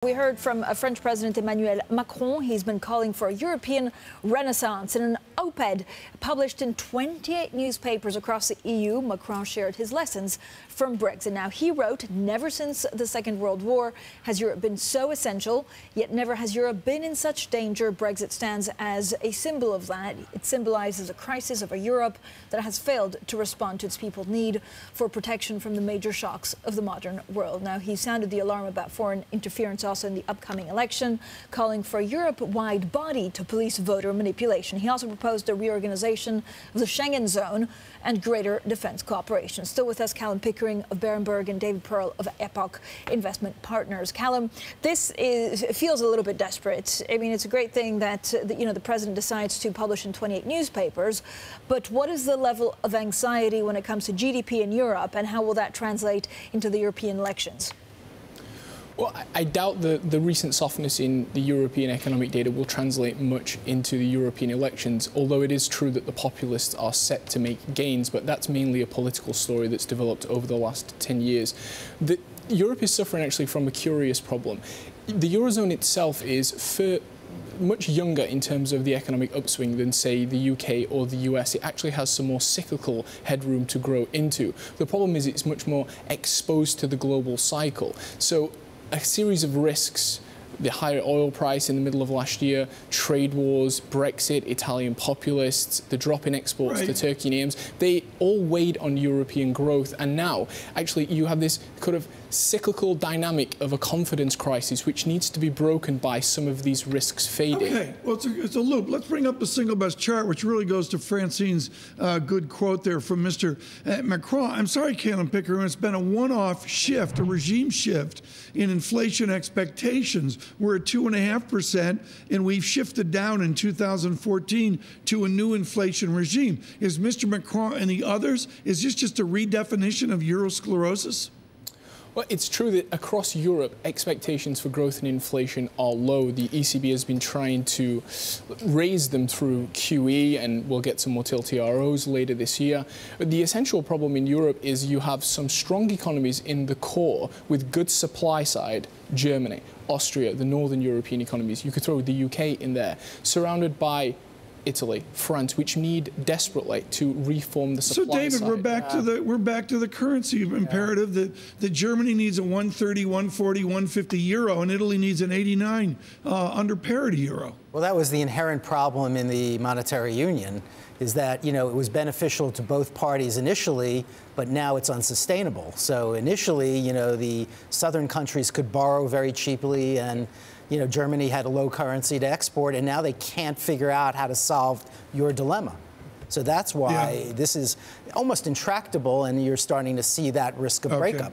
We heard from French President Emmanuel Macron. He's been calling for a European renaissance. In an op-ed published in 28 newspapers across the EU, Macron shared his lessons from Brexit. Now, he wrote, "Never since the Second World War has Europe been so essential, yet never has Europe been in such danger. Brexit stands as a symbol of that. It symbolizes a crisis of a Europe that has failed to respond to its people's need for protection from the major shocks of the modern world." Now, he sounded the alarm about foreign interference also in the upcoming election, calling for a Europe-wide body to police voter manipulation. He also proposed a reorganization of the Schengen zone and greater defense cooperation. Still with us, Kallum Pickering of Berenberg and David Pearl of Epoch Investment Partners. Kallum, it feels a little bit desperate. I mean, it's a great thing that the president decides to publish in 28 newspapers, but what is the level of anxiety when it comes to GDP in Europe, and how will that translate into the European elections? Well, I doubt the recent softness in the European economic data will translate much into the European elections, although it is true that the populists are set to make gains, but that's mainly a political story that's developed over the last 10 years. Europe is suffering actually from a curious problem. The Eurozone itself is much younger in terms of the economic upswing than, say, the UK or the US. It actually has some more cyclical headroom to grow into. The problem is it's much more exposed to the global cycle. So a series of risks, the higher oil price in the middle of last year, trade wars, Brexit, Italian populists, the drop in exports to Turkey and EMs, they all weighed on European growth. And now, actually, you have this kind of cyclical dynamic of a confidence crisis which needs to be broken by some of these risks fading. Okay, well, it's a loop. Let's bring up the single best chart, which really goes to Francine's good quote there from Mr. Macron. I'm sorry, Kallum Pickering, it's been a one-off shift, a regime shift in inflation expectations. We're at 2.5%, and we've shifted down in 2014 to a new inflation regime. Is Mr. Macron and the others, is this just a redefinition of Eurosclerosis? Well, it's true that across Europe, expectations for growth and inflation are low. The ECB has been trying to raise them through QE, and we'll get some more TLTROs later this year. But the essential problem in Europe is you have some strong economies in the core with good supply side, Germany, Austria, the northern European economies. You could throw the UK in there, surrounded by Italy, France, which need desperately to reform the supply side. So, David, we're back to the currency imperative that Germany needs a 130, 140, 150 euro, and Italy needs an 89 under parity euro. Well, that was the inherent problem in the monetary union, is that, it was beneficial to both parties initially, but now it's unsustainable. So initially, the southern countries could borrow very cheaply, and Germany had a low currency to export, and now they can't figure out how to solve your dilemma. So that's why this is almost intractable, and you're starting to see that risk of breakup.